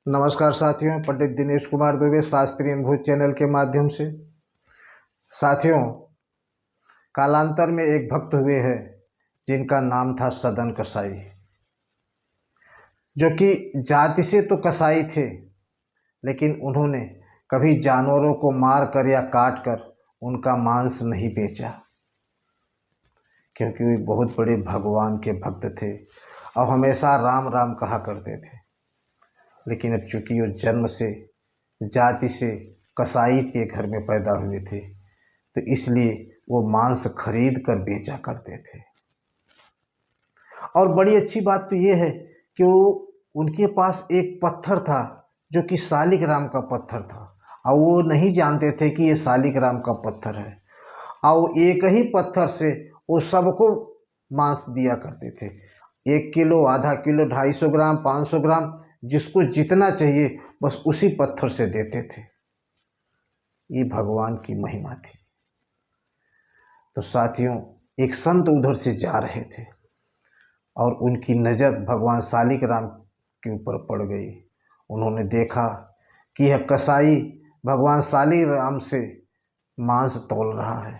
नमस्कार साथियों, पंडित दिनेश कुमार दुबे शास्त्रीय अनुभूत चैनल के माध्यम से। साथियों, कालांतर में एक भक्त हुए हैं जिनका नाम था सदन कसाई, जो कि जाति से तो कसाई थे, लेकिन उन्होंने कभी जानवरों को मार कर या काट कर उनका मांस नहीं बेचा, क्योंकि वे बहुत बड़े भगवान के भक्त थे और हमेशा राम राम कहा करते थे। लेकिन अब चूंकि वो जन्म से जाति से कसाई के घर में पैदा हुए थे, तो इसलिए वो मांस खरीद कर बेचा करते थे। और बड़ी अच्छी बात तो ये है कि उनके पास एक पत्थर था जो कि शालिग्राम का पत्थर था, और वो नहीं जानते थे कि ये शालिग्राम का पत्थर है। और एक ही पत्थर से वो सबको मांस दिया करते थे, 1 किलो, आधा किलो, 250 ग्राम, 500 ग्राम, जिसको जितना चाहिए बस उसी पत्थर से देते थे। ये भगवान की महिमा थी। तो साथियों, एक संत उधर से जा रहे थे और उनकी नज़र भगवान शालिग्राम के ऊपर पड़ गई। उन्होंने देखा कि यह कसाई भगवान शालिग्राम से मांस तौल रहा है।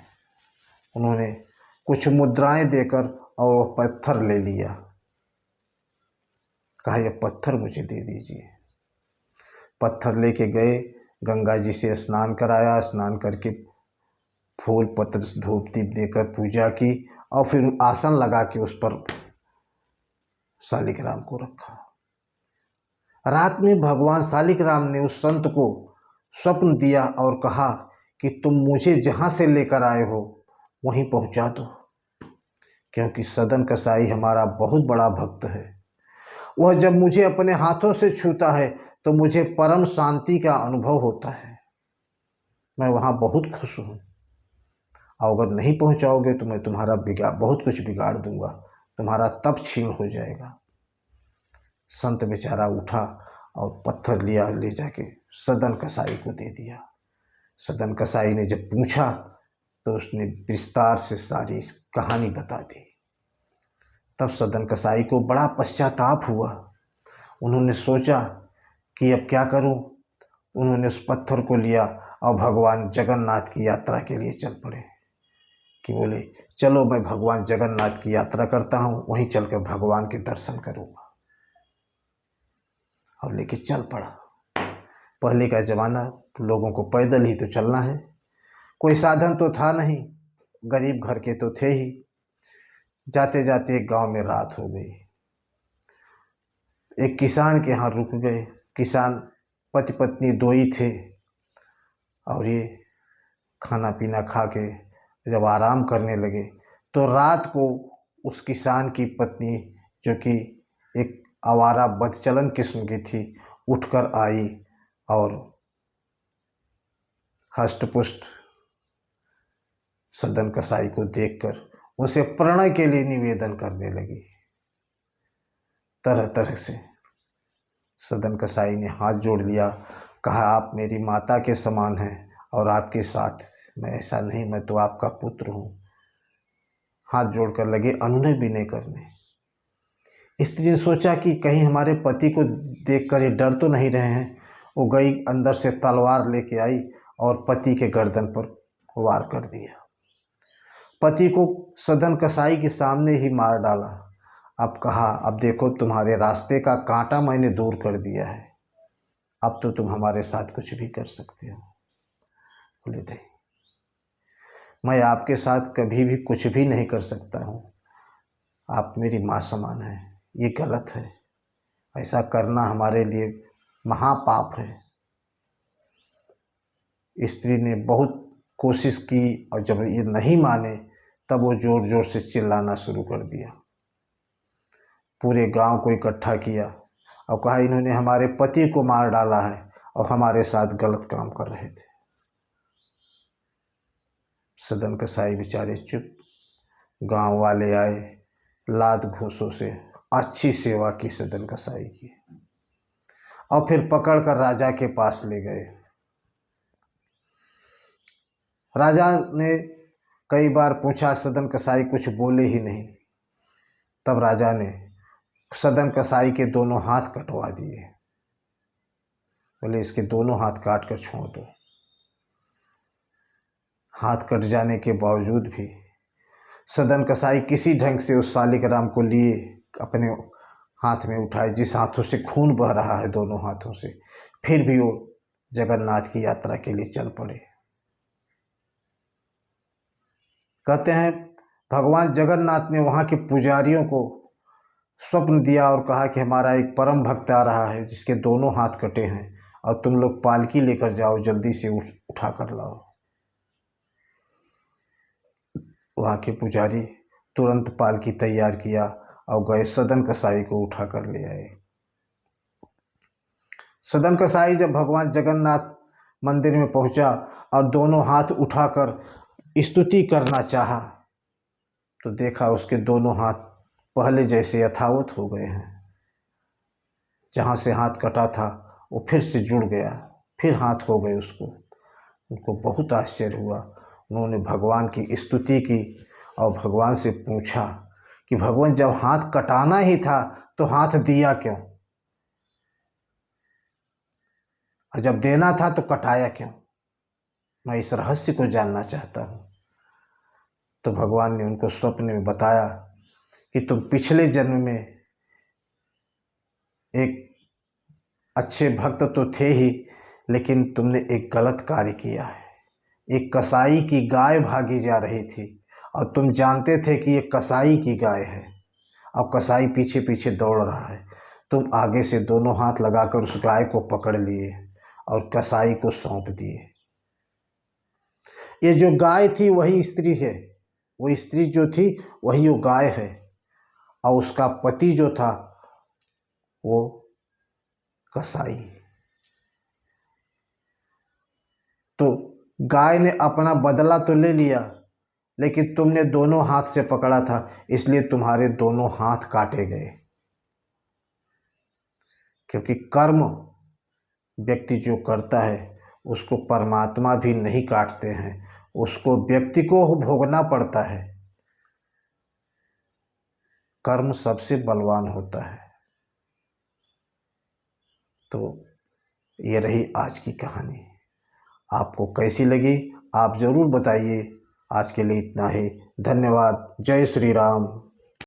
उन्होंने कुछ मुद्राएं देकर और वह पत्थर ले लिया। कहा, यह पत्थर मुझे दे दीजिए। पत्थर लेके गए, गंगा जी से स्नान कराया, स्नान करके फूल पत्र धूप दीप देकर पूजा की और फिर आसन लगा के उस पर शालिग्राम को रखा। रात में भगवान शालिग्राम ने उस संत को स्वप्न दिया और कहा कि तुम मुझे जहाँ से लेकर आए हो वहीं पहुँचा दो, क्योंकि सदन कसाई हमारा बहुत बड़ा भक्त है। वह जब मुझे अपने हाथों से छूता है तो मुझे परम शांति का अनुभव होता है। मैं वहाँ बहुत खुश हूँ, और अगर नहीं पहुँचाओगे तो मैं तुम्हारा बहुत कुछ बिगाड़ दूंगा, तुम्हारा तप छीन हो जाएगा। संत बेचारा उठा और पत्थर लिया, ले जाके सदन कसाई को दे दिया। सदन कसाई ने जब पूछा तो उसने विस्तार से सारी कहानी बता दी। तब सदन कसाई को बड़ा पश्चाताप हुआ। उन्होंने सोचा कि अब क्या करूं। उन्होंने उस पत्थर को लिया और भगवान जगन्नाथ की यात्रा के लिए चल पड़े। कि बोले, चलो मैं भगवान जगन्नाथ की यात्रा करता हूं, वहीं चलकर भगवान के दर्शन करूंगा। और लेके चल पड़ा। पहले का ज़माना, लोगों को पैदल ही तो चलना है, कोई साधन तो था नहीं, गरीब घर के तो थे ही। जाते जाते एक गांव में रात हो गई। एक किसान के यहाँ रुक गए। किसान पति पत्नी दो ही थे, और ये खाना पीना खा के जब आराम करने लगे तो रात को उस किसान की पत्नी, जो कि एक आवारा बदचलन किस्म की थी, उठकर आई और हष्टपुष्ट सदन कसाई को देखकर उसे प्रणय के लिए निवेदन करने लगी। तरह तरह से सदन कसाई ने हाथ जोड़ लिया, कहा, आप मेरी माता के समान हैं और आपके साथ मैं ऐसा नहीं, मैं तो आपका पुत्र हूँ। हाथ जोड़कर लगे अनुनय विनय करने। स्त्री ने सोचा कि कहीं हमारे पति को देखकर ये डर तो नहीं रहे हैं। वो गई, अंदर से तलवार लेके आई और पति के गर्दन पर वार कर दिया। पति को सदन कसाई के सामने ही मार डाला। अब कहा, अब देखो, तुम्हारे रास्ते का कांटा मैंने दूर कर दिया है, अब तो तुम हमारे साथ कुछ भी कर सकते हो। बोले, नहीं, मैं आपके साथ कभी भी कुछ भी नहीं कर सकता हूँ, आप मेरी माँ समान हैं, ये गलत है, ऐसा करना हमारे लिए महापाप है। स्त्री ने बहुत कोशिश की और जब ये नहीं माने तब वो जोर जोर से चिल्लाना शुरू कर दिया। पूरे गांव को इकट्ठा किया और कहा, इन्होंने हमारे पति को मार डाला है और हमारे साथ गलत काम कर रहे थे। सदन कसाई बेचारे चुप। गांव वाले आए, लात घूंसों से अच्छी सेवा की सदन कसाई की, और फिर पकड़कर राजा के पास ले गए। राजा ने कई बार पूछा, सदन कसाई कुछ बोले ही नहीं। तब राजा ने सदन कसाई के दोनों हाथ कटवा दिए बोले इसके दोनों हाथ काट कर छोड़ दो। हाथ कट जाने के बावजूद भी सदन कसाई किसी ढंग से उस शालिग्राम को लिए अपने हाथ में उठाए, जिस हाथों से खून बह रहा है दोनों हाथों से, फिर भी वो जगन्नाथ की यात्रा के लिए चल पड़े। कहते हैं भगवान जगन्नाथ ने वहाँ के पुजारियों को स्वप्न दिया और कहा कि हमारा एक परम भक्त आ रहा है जिसके दोनों हाथ कटे हैं, और तुम लोग पालकी लेकर जाओ, जल्दी से उठा कर लाओ। वहाँ के पुजारी तुरंत पालकी तैयार किया और गए सदन कसाई को उठा कर ले आए। सदन कसाई जब भगवान जगन्नाथ मंदिर में पहुंचा और दोनों हाथ उठाकर स्तुति करना चाहा तो देखा उसके दोनों हाथ पहले जैसे यथावत हो गए हैं। जहाँ से हाथ कटा था वो फिर से जुड़ गया, फिर हाथ हो गए उसको। उनको बहुत आश्चर्य हुआ। उन्होंने भगवान की स्तुति की और भगवान से पूछा कि भगवान जब हाथ कटाना ही था तो हाथ दिया क्यों, और जब देना था तो कटाया क्यों? मैं इस रहस्य को जानना चाहता हूँ। तो भगवान ने उनको स्वप्न में बताया कि तुम पिछले जन्म में एक अच्छे भक्त तो थे ही, लेकिन तुमने एक गलत कार्य किया है। एक कसाई की गाय भागी जा रही थी और तुम जानते थे कि ये कसाई की गाय है और कसाई पीछे पीछे दौड़ रहा है। तुम आगे से दोनों हाथ लगाकर उस गाय को पकड़ लिए और कसाई को सौंप दिए। ये जो गाय थी वही स्त्री है, वो स्त्री जो थी वही वो गाय है, और उसका पति जो था वो कसाई। तो गाय ने अपना बदला तो ले लिया, लेकिन तुमने दोनों हाथ से पकड़ा था, इसलिए तुम्हारे दोनों हाथ काटे गए। क्योंकि कर्म व्यक्ति जो करता है उसको परमात्मा भी नहीं काटते हैं, उसको व्यक्ति को भोगना पड़ता है। कर्म सबसे बलवान होता है। तो ये रही आज की कहानी। आपको कैसी लगी आप ज़रूर बताइए। आज के लिए इतना ही। धन्यवाद। जय श्री राम।